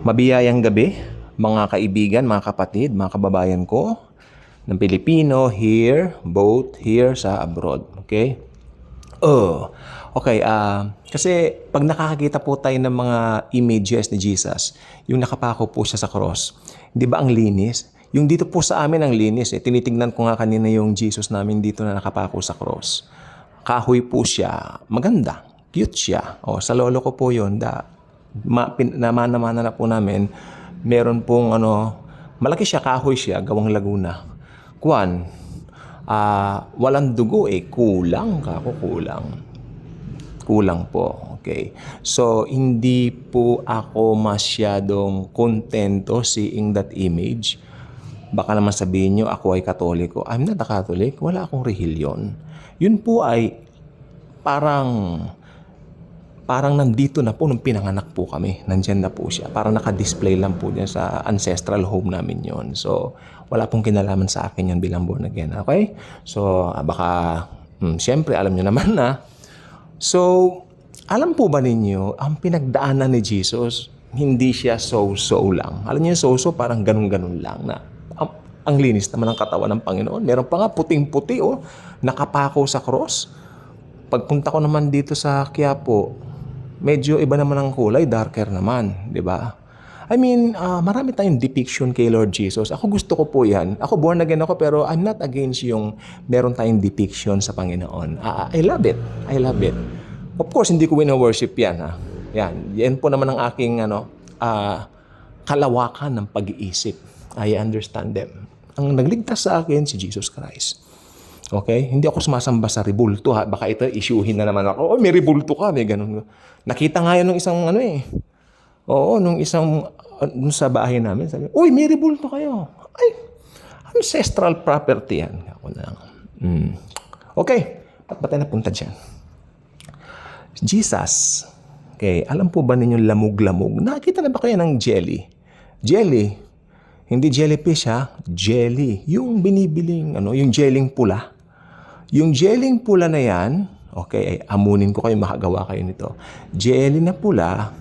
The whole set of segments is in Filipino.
Mabiyayang gabi, mga kaibigan, mga kapatid, mga kababayan ko ng Pilipino here, both here sa abroad. Okay? Okay. Kasi pag nakakakita po tayo ng mga images ni Jesus, yung nakapako po siya sa cross, di ba ang linis? Yung dito po sa amin ang linis. Tinitignan ko nga kanina yung Jesus namin dito na nakapako sa cross. Kahoy po siya, maganda, cute siya. Sa lolo ko po yun, namana-mana na po namin, meron pong malaki siya, kahoy siya, gawang Laguna. Walang dugo kulang kako, kulang po. Okay. So, hindi po ako masyadong kontento seeing that image. Baka naman sabihin nyo, ako ay Katoliko. I'm not a Catholic. Wala akong relihiyon. Yun po ay parang nandito na po nung pinanganak po kami. Nandyan na po siya. Parang naka-display lang po dyan sa ancestral home namin yon. So, wala pong kinalaman sa akin yan bilang born again. Okay? So, baka, siyempre, alam nyo naman na. So, alam po ba ninyo, ang pinagdaanan ni Jesus, hindi siya so-so lang. Alam niyo yung so-so, parang ganun-ganun lang na ang linis naman ng katawan ng Panginoon. Meron pa nga puting-puti, nakapako sa cross. Pagpunta ko naman dito sa Quiapo, medyo iba naman ang kulay, darker naman, di ba? I mean, marami tayong depiction kay Lord Jesus. Ako gusto ko po yan. Ako born again ako, pero I'm not against yung meron tayong depiction sa Panginoon. I love it. I love it. Of course, hindi ko wina-worship yan. Yan po naman ang aking kalawakan ng pag-iisip. I understand them. Ang nagligtas sa akin, si Jesus Christ. Okay? Hindi ako sumasamba sa ribulto. Baka ito, isyuhin na naman ako. May ribulto ka, may ganun. Nakita nga yun nung isang nung isang sa bahay namin. Sabi, may ribulto kayo. Ay, ancestral property yan. Ako na lang. Okay. Ba't tayo napunta dyan? Jesus. Okay. Alam po ba ninyo lamog-lamog? Nakita na ba kayo ng jelly? Jelly. Hindi jellyfish jelly. Yung binibiling, yung jelling pula. Yung jelling pula na yan, okay, amunin ko kayo, makagawa kayo nito. Jelly na pula,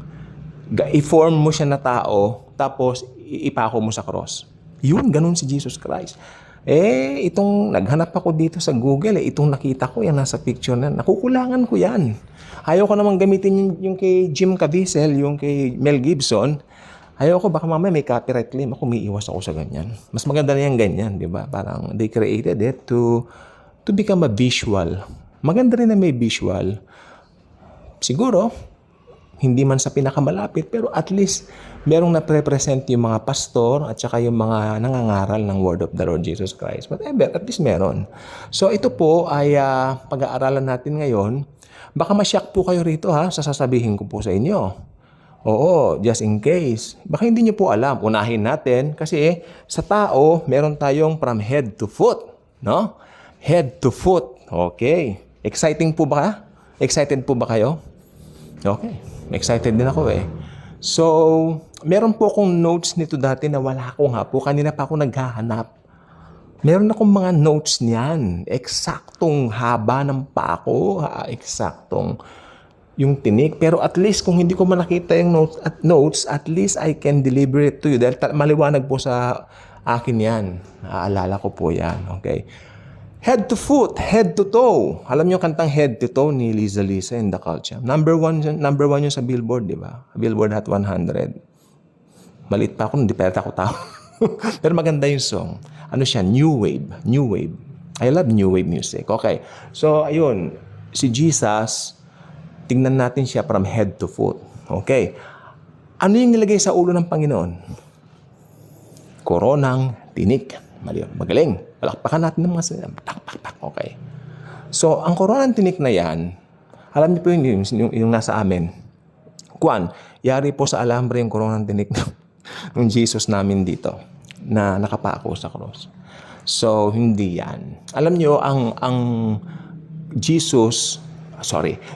i-form mo siya na tao, tapos ipako mo sa cross. Yun, ganun si Jesus Christ. Itong naghanap ako dito sa Google, itong nakita ko, yan nasa picture na, nakukulangan ko yan. Ayaw ko namang gamitin yung kay Jim Caviezel, yung kay Mel Gibson. Ayaw ko, baka mamaya may copyright claim. Ako, may iwas ako sa ganyan. Mas maganda na yung ganyan, di ba? Parang they created it to become a visual. Maganda rin na may visual. Siguro, hindi man sa pinakamalapit, pero at least merong na-represent yung mga pastor at saka yung mga nangangaral ng Word of the Lord Jesus Christ. Whatever, at least meron. So, ito po ay pag-aaralan natin ngayon. Baka ma-shock po kayo rito sa sasabihin ko po sa inyo. Oo, just in case. Baka hindi niyo po alam. Unahin natin kasi sa tao, meron tayong from head to foot. No? Head to foot. Okay. Exciting po ba? Excited po ba kayo? Okay. Excited din ako So, meron po akong notes nito dati na wala ko po. Kanina pa ako naghahanap. Meron akong mga notes niyan. Eksaktong haba ng pako. Eksaktong yung tinik. Pero at least kung hindi ko man nakita yung notes, at least I can deliver it to you. Dahil maliwanag po sa akin yan. Naaalala ko po yan. Okay. Head to foot, head to toe. Alam niyo kantang Head to Toe ni Liza and the Culture. Number one yun sa Billboard, di ba? Billboard Hot 100. Maliit pa ako, hindi pa ako tao. Pero maganda yung song. Ano siya? New wave. New wave. I love new wave music. Okay. So, ayun. Si Jesus, tingnan natin siya from head to foot. Okay. Ano yung nilagay sa ulo ng Panginoon? Koronang tinik. Magaling. Palakpakan natin ng mga sinam. Okay. So, ang koronang tinik na yan, alam niyo po yung nasa amin. Yari po sa alambre yung koronang tinik ng Jesus namin dito na nakapako sa cross. So, hindi yan. Alam niyo, ang Jesus,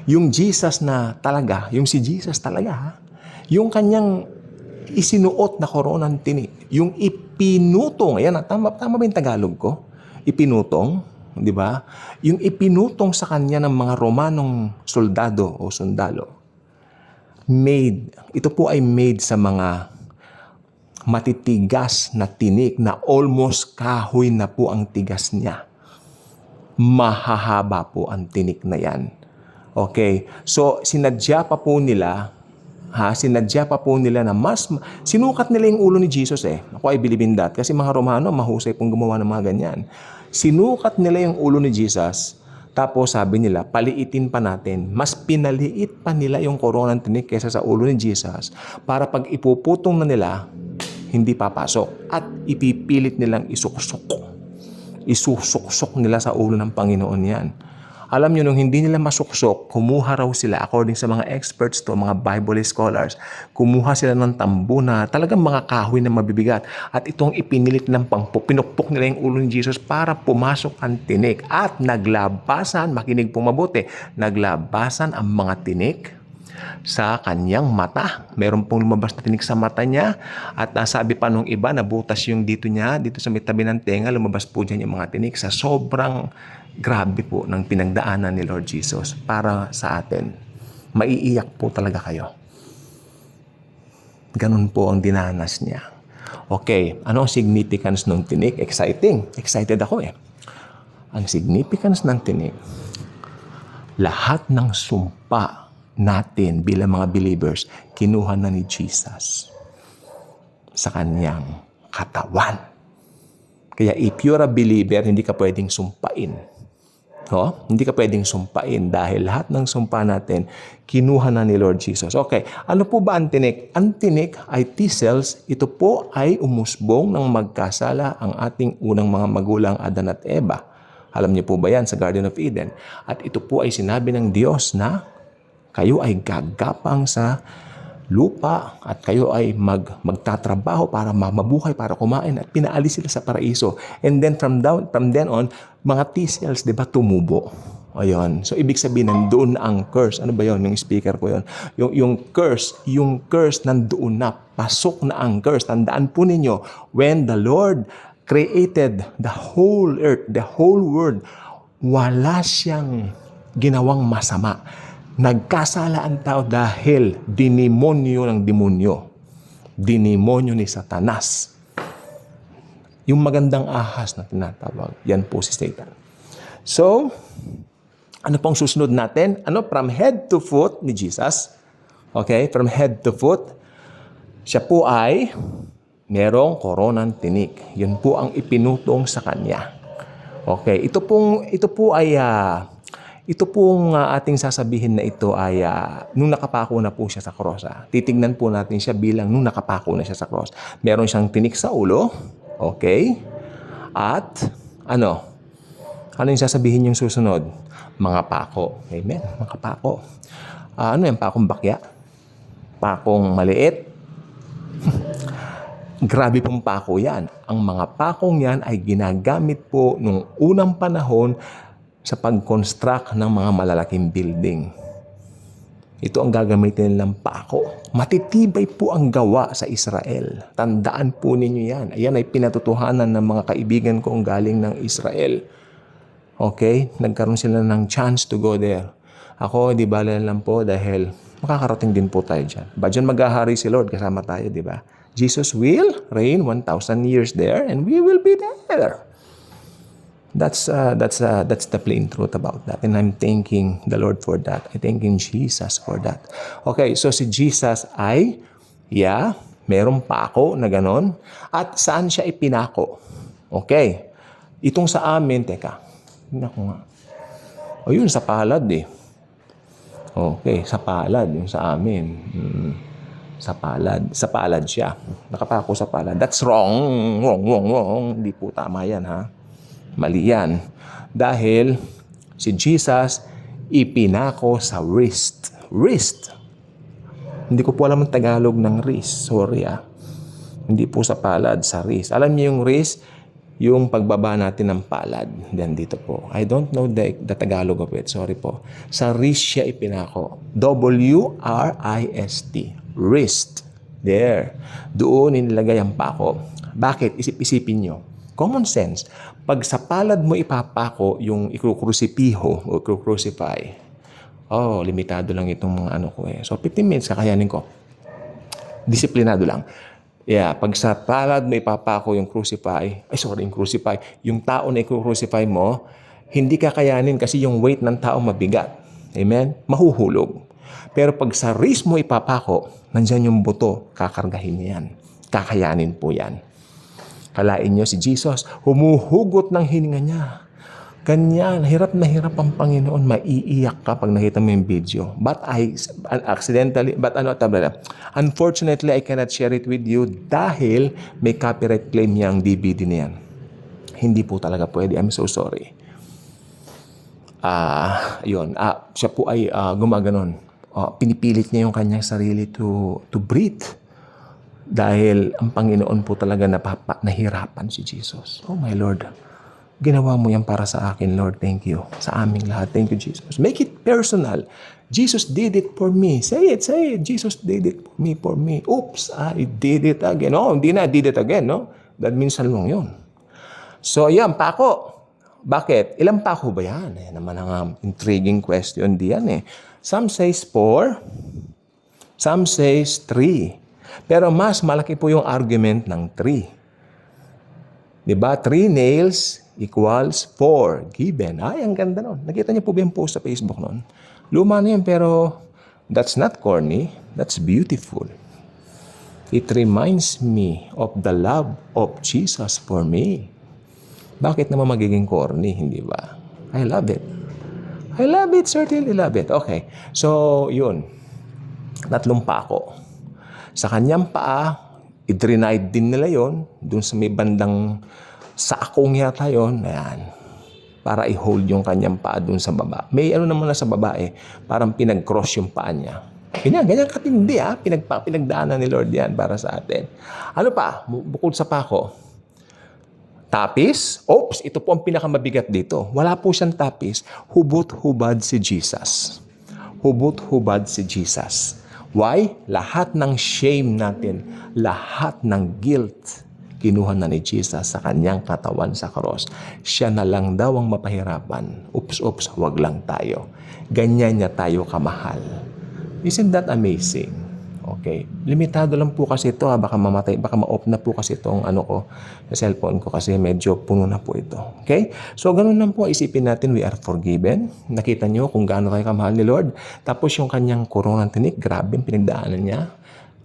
yung Jesus na talaga, yung si Jesus talaga, yung kanyang isinuot na koronang tinik, yung ipinutong, ayan, tama ba yung Tagalog ko? Ipinutong, di ba? Yung ipinutong sa kanya ng mga Romanong soldado o sundalo, ito po ay made sa mga matitigas na tinik na almost kahoy na po ang tigas niya. Mahahaba po ang tinik na yan. Okay? So, sinadya pa po nila na sinukat nila yung ulo ni Jesus eh. Ako, I believe in that. Kasi mga Romano, mahusay pong gumawa ng mga ganyan. Sinukat nila yung ulo ni Jesus, tapos sabi nila, paliitin pa natin. Mas pinaliit pa nila yung koronang tinik kaysa sa ulo ni Jesus para pag ipuputong na nila, hindi papasok. At ipipilit nilang isuksok. Isusuksok nila sa ulo ng Panginoon yan. Alam nyo, nung hindi nila masuksok, kumuha raw sila, according sa mga experts to, mga Bible scholars, kumuha sila ng tambo na talagang mga kahoy na mabibigat. At itong ipinilit ng pinukpok nila yung ulo ni Jesus para pumasok ang tinik. At naglabasan, makinig po mabuti, naglabasan ang mga tinik sa kanyang mata. Meron pong lumabas na tinik sa mata niya. At sabi pa nung iba, nabutas yung dito sa may tabi ng tenga, lumabas po dyan yung mga tinik sa sobrang grabe po ng pinagdaanan ni Lord Jesus para sa atin. Maiiyak po talaga kayo. Ganun po ang dinanas niya. Okay, ano ang significance ng tinik? Exciting. Excited ako eh. Ang significance ng tinik, lahat ng sumpa natin bilang mga believers, kinuha na ni Jesus sa kanyang katawan. Kaya if you're a believer, hindi ka pwedeng sumpain. Hindi ka pwedeng sumpain dahil lahat ng sumpa natin, kinuha na ni Lord Jesus. Okay, ano po ba ang tinik? Ang tinik ay T-cells. Ito po ay umusbong ng magkasala ang ating unang mga magulang, Adan at Eva. Alam niyo po ba yan sa Garden of Eden? At ito po ay sinabi ng Diyos na kayo ay gagapang sa lupa at kayo ay magtatrabaho para mabuhay, para kumain, at pinaalis sila sa paraiso. And then from then on, mga T-cells, di ba, tumubo. Ayun. So, ibig sabihin, nandoon na ang curse. Ano ba yun? Yung speaker ko yun. Yung curse, nandoon na. Pasok na ang curse. Tandaan po ninyo, when the Lord created the whole earth, the whole world, wala siyang ginawang masama. Nagkasala ang tao dahil dinimonyo ng demonyo. Dinimonyo ni Satanas. Yung magandang ahas na tinatawag, yan po si Satan. So, ano pong susunod natin? From head to foot ni Jesus. Okay, from head to foot. Siya po ay merong koronang tinik. Yun po ang ipinutong sa kanya. Okay, ito pong ating sasabihin na ito ay nung nakapako na po siya sa cross. Titignan po natin siya bilang nung nakapako na siya sa cross. Meron siyang tinik sa ulo. Okay? At ano yung sasabihin yung susunod? Mga pako. Amen? Mga pako. Ano yung pakong bakya? Pakong maliit? Grabe pong pako yan. Ang mga pakong yan ay ginagamit po nung unang panahon sa pag-construct ng mga malalaking building. Ito ang gagamitin nilang pako. Matitibay po ang gawa sa Israel. Tandaan po ninyo yan. Ayan ay pinatutuhanan ng mga kaibigan kong galing ng Israel. Okay? Nagkaroon sila ng chance to go there. Ako, di bala lang po dahil makakarating din po tayo dyan. Ba dyan maghahari si Lord, kasama tayo, di ba? Jesus will reign 1,000 years there and we will be there. That's the plain truth about that. And I'm thanking the Lord for that. I'm thanking Jesus for that. Okay, so si Jesus ay, merong pako na ganon. At saan siya ipinako? Okay. Itong sa amin, teka. Naku nga. O yun, sa palad eh. Okay, sa palad. Yung sa amin. Sa palad. Sa palad siya. Nakapako sa palad. That's wrong. Wrong. Hindi po tama yan, ha? Mali yan. Dahil si Jesus ipinako sa wrist. Wrist. Hindi ko po alam ang Tagalog ng wrist. Sorry Hindi po sa palad, sa wrist. Alam niyo yung wrist, yung pagbaba natin ng palad. Then dito po. I don't know the Tagalog of it. Sorry po. Sa wrist siya ipinako. W-R-I-S-T. Wrist. There. Doon inilagay ang pako. Bakit? Isip-isipin nyo. Common sense. Pag sa palad mo ipapako yung ikukrusipiho o ikukrucify, limitado lang itong mga ko eh. So, 15 minutes kakayanin ko. Disiplinado lang. Yeah, pag sa palad mo ipapako yung yung crucify, yung tao na i-crucify mo, hindi kakayanin kasi yung weight ng tao mabigat. Amen? Mahuhulog. Pero pag sa wrist mo ipapako, nandyan yung buto, kakargahin niya yan. Kakayanin po yan. Kalain nyo si Jesus, humuhugot ng hininga niya. Ganyan, hirap na hirap ang Panginoon. Maiiyak ka pag nakita mo yung video. Unfortunately, I cannot share it with you dahil may copyright claim niyang DVD na yan. Hindi po talaga pwede. I'm so sorry. Siya po ay gumaganon. Pinipilit niya yung kanyang sarili to breathe. Dahil ang Panginoon po talaga nahirapan si Jesus. Oh my Lord. Ginawa mo yan para sa akin, Lord. Thank you. Sa aming lahat. Thank you, Jesus. Make it personal. Jesus did it for me. Say it. Jesus did it for me. Oops, I did it again. No, hindi na, I did it again, no? That means lang yun. So, yan, pako. Bakit? Ilang pako ba yan? Yan naman ang intriguing question diyan eh. Some says 4. Some says 3. Pero mas malaki po yung argument ng 3. Diba? 3 nails equals 4 given. Ay, ang ganda nun. Nakita niyo po ba yung post sa Facebook nun? Luma na yun, pero that's not corny. That's beautiful. It reminds me of the love of Jesus for me. Bakit naman magiging corny, hindi ba? I love it. I love it, certainly love it. Okay, so yun. 3 pako. Sa kanyang paa, i-drenade din nila yon dun sa may bandang sa akong yata yun, ayan, para i-hold yung kanyang paa dun sa baba. May ano naman na sa baba parang pinag-cross yung paa niya. Ganyan katindi pinagdaanan ni Lord yan para sa atin. Ano pa, bukod sa pako? Tapis? Oops, ito po ang pinakamabigat dito. Wala po siyang tapis. Hubot-hubad si Jesus. Hubot-hubad si Jesus. Why? Lahat ng shame natin, lahat ng guilt, kinuha na ni Jesus sa kanyang katawan sa cross. Siya na lang daw ang mapahirapan. Oops, wag lang tayo. Ganyan niya tayo kamahal. Isn't that amazing? Okay. Limitado lang po kasi ito. Baka mamatay, baka ma-off na po kasi itong sa cellphone ko kasi medyo puno na po ito. Okay? So, ganun lang po. Isipin natin, we are forgiven. Nakita nyo kung gaano tayo kamahal ni Lord. Tapos yung kanyang koronang tinik, grabe yung pinagdaanan niya.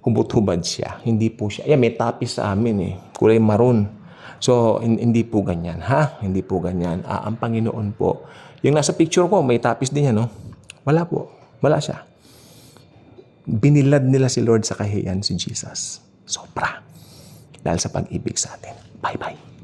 Hubot-hubad siya. Hindi po siya. May tapis sa amin Kulay maroon. So, hindi po ganyan. Hindi po ganyan. Ang Panginoon po. Yung nasa picture ko, may tapis din yan, no? Wala po. Wala siya. Binilad nila si Lord sa kahiyan si Jesus. Sobra. Dahil sa pag-ibig sa atin. Bye-bye.